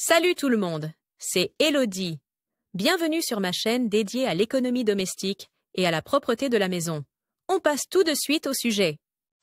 Salut tout le monde, c'est Elodie. Bienvenue sur ma chaîne dédiée à l'économie domestique et à la propreté de la maison. On passe tout de suite au sujet.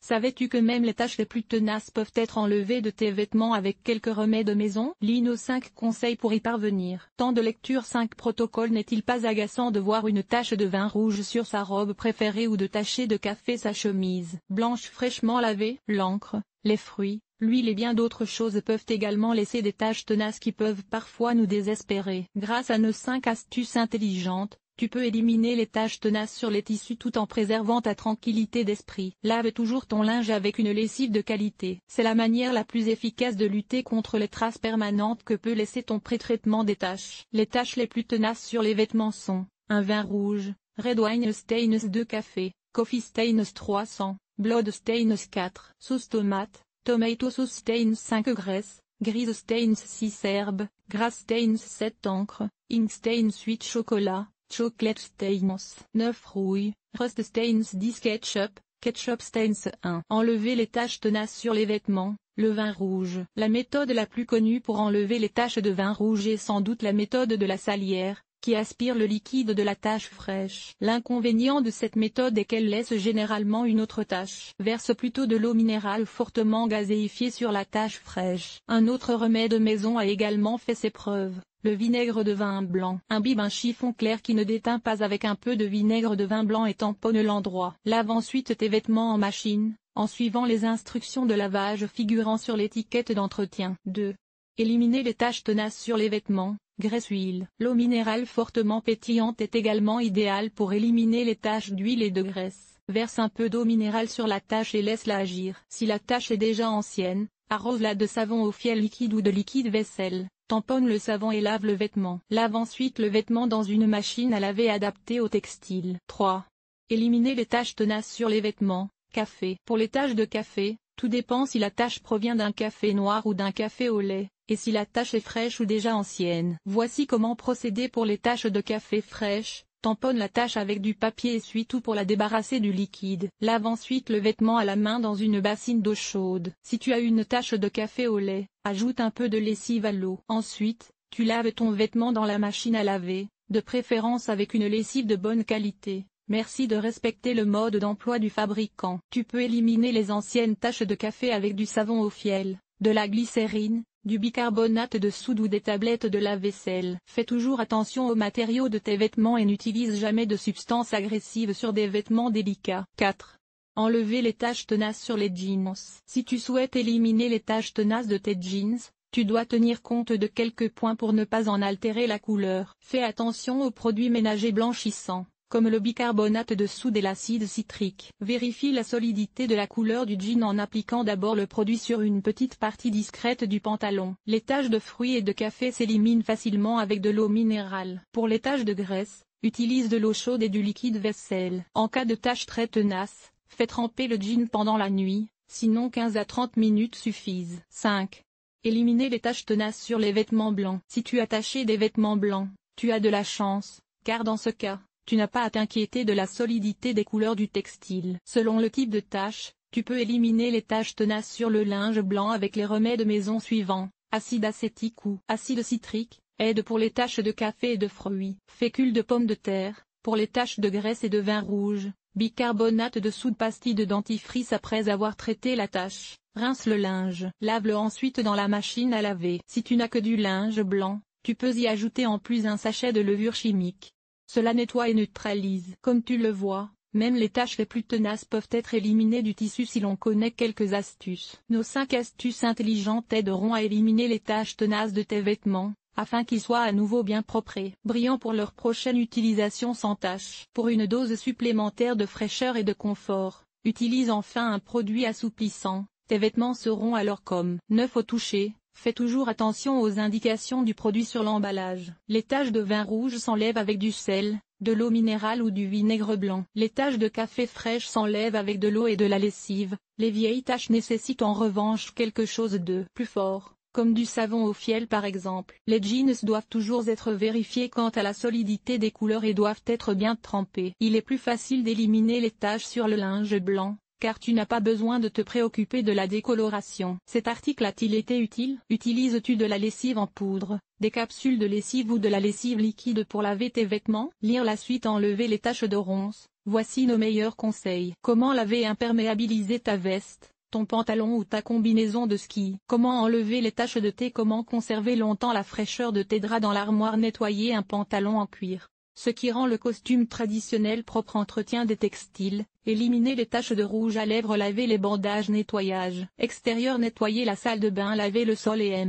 Savais-tu que même les taches les plus tenaces peuvent être enlevées de tes vêtements avec quelques remèdes maison? Lis nos 5 conseils pour y parvenir. Temps de lecture. 5 protocoles. N'est-il pas agaçant de voir une tache de vin rouge sur sa robe préférée ou de tacher de café sa chemise blanche fraîchement lavée? L'encre, les fruits, l'huile et bien d'autres choses peuvent également laisser des taches tenaces qui peuvent parfois nous désespérer. Grâce à nos 5 astuces intelligentes, tu peux éliminer les taches tenaces sur les tissus tout en préservant ta tranquillité d'esprit. Lave toujours ton linge avec une lessive de qualité. C'est la manière la plus efficace de lutter contre les traces permanentes que peut laisser ton pré-traitement des taches. Les taches les plus tenaces sur les vêtements sont un vin rouge, Red Wine Stains 2 café, Coffee Stains 300, Blood Stains 4, sauce tomate, Tomato Sauce Stains 5 graisse, Grise Stains 6 herbes, Grass Stains 7 encre, Ink Stains 8 chocolat, Chocolate Stains 9 rouille, Rust Stains 10 ketchup, Ketchup Stains 1. Enlever les taches tenaces sur les vêtements, le vin rouge. La méthode la plus connue pour enlever les taches de vin rouge est sans doute la méthode de la salière, qui aspire le liquide de la tache fraîche. L'inconvénient de cette méthode est qu'elle laisse généralement une autre tache. Verse plutôt de l'eau minérale fortement gazéifiée sur la tache fraîche. Un autre remède maison a également fait ses preuves. Le vinaigre de vin blanc. Imbibe un chiffon clair qui ne déteint pas avec un peu de vinaigre de vin blanc et tamponne l'endroit. Lave ensuite tes vêtements en machine, en suivant les instructions de lavage figurant sur l'étiquette d'entretien. 2. Éliminer les taches tenaces sur les vêtements. Graisse-huile. L'eau minérale fortement pétillante est également idéale pour éliminer les taches d'huile et de graisse. Verse un peu d'eau minérale sur la tache et laisse-la agir. Si la tache est déjà ancienne, arrose-la de savon au fiel liquide ou de liquide vaisselle. Tamponne le savon et lave le vêtement. Lave ensuite le vêtement dans une machine à laver adaptée au textile. 3. Éliminer les taches tenaces sur les vêtements. Café. Pour les taches de café, tout dépend si la tache provient d'un café noir ou d'un café au lait, et si la tache est fraîche ou déjà ancienne. Voici comment procéder pour les taches de café fraîches. Tamponne la tache avec du papier essuie-tout pour la débarrasser du liquide. Lave ensuite le vêtement à la main dans une bassine d'eau chaude. Si tu as une tache de café au lait, ajoute un peu de lessive à l'eau. Ensuite, tu laves ton vêtement dans la machine à laver, de préférence avec une lessive de bonne qualité. Merci de respecter le mode d'emploi du fabricant. Tu peux éliminer les anciennes taches de café avec du savon au fiel, de la glycérine, du bicarbonate de soude ou des tablettes de lave-vaisselle. Fais toujours attention aux matériaux de tes vêtements et n'utilise jamais de substances agressives sur des vêtements délicats. 4. Enlever les taches tenaces sur les jeans. Si tu souhaites éliminer les taches tenaces de tes jeans, tu dois tenir compte de quelques points pour ne pas en altérer la couleur. Fais attention aux produits ménagers blanchissants, comme le bicarbonate de soude et l'acide citrique. Vérifie la solidité de la couleur du jean en appliquant d'abord le produit sur une petite partie discrète du pantalon. Les taches de fruits et de café s'éliminent facilement avec de l'eau minérale. Pour les taches de graisse, utilise de l'eau chaude et du liquide vaisselle. En cas de taches très tenaces, fais tremper le jean pendant la nuit, sinon 15 à 30 minutes suffisent. 5. Éliminer les taches tenaces sur les vêtements blancs. Si tu as taché des vêtements blancs, tu as de la chance, car dans ce cas, tu n'as pas à t'inquiéter de la solidité des couleurs du textile. Selon le type de tache, tu peux éliminer les taches tenaces sur le linge blanc avec les remèdes maison suivants, acide acétique ou acide citrique, aide pour les taches de café et de fruits, fécule de pommes de terre, pour les taches de graisse et de vin rouge, bicarbonate de soude, pastille de dentifrice après avoir traité la tache. Rince le linge. Lave-le ensuite dans la machine à laver. Si tu n'as que du linge blanc, tu peux y ajouter en plus un sachet de levure chimique. Cela nettoie et neutralise. Comme tu le vois, même les taches les plus tenaces peuvent être éliminées du tissu si l'on connaît quelques astuces. Nos 5 astuces intelligentes t'aideront à éliminer les taches tenaces de tes vêtements, afin qu'ils soient à nouveau bien propres et brillants pour leur prochaine utilisation sans tache. Pour une dose supplémentaire de fraîcheur et de confort, utilise enfin un produit assouplissant. Tes vêtements seront alors comme neufs au toucher. Fais toujours attention aux indications du produit sur l'emballage. Les taches de vin rouge s'enlèvent avec du sel, de l'eau minérale ou du vinaigre blanc. Les taches de café fraîche s'enlèvent avec de l'eau et de la lessive. Les vieilles taches nécessitent en revanche quelque chose de plus fort, comme du savon au fiel par exemple. Les jeans doivent toujours être vérifiés quant à la solidité des couleurs et doivent être bien trempés. Il est plus facile d'éliminer les taches sur le linge blanc, car tu n'as pas besoin de te préoccuper de la décoloration. Cet article a-t-il été utile? Utilises-tu de la lessive en poudre, des capsules de lessive ou de la lessive liquide pour laver tes vêtements? Lire la suite. Enlever les taches de ronces. Voici nos meilleurs conseils. Comment laver et imperméabiliser ta veste, ton pantalon ou ta combinaison de ski? Comment enlever les taches de thé? Comment conserver longtemps la fraîcheur de tes draps dans l'armoire? Nettoyer un pantalon en cuir, ce qui rend le costume traditionnel propre. Entretien des textiles, éliminer les taches de rouge à lèvres. Laver les bandages. Nettoyage extérieur. Nettoyer la salle de bain. Laver le sol et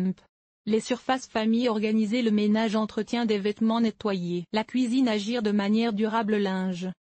les surfaces. Famille. Organiser le ménage. Entretien des vêtements. Nettoyer la cuisine. Agir de manière durable. Linge,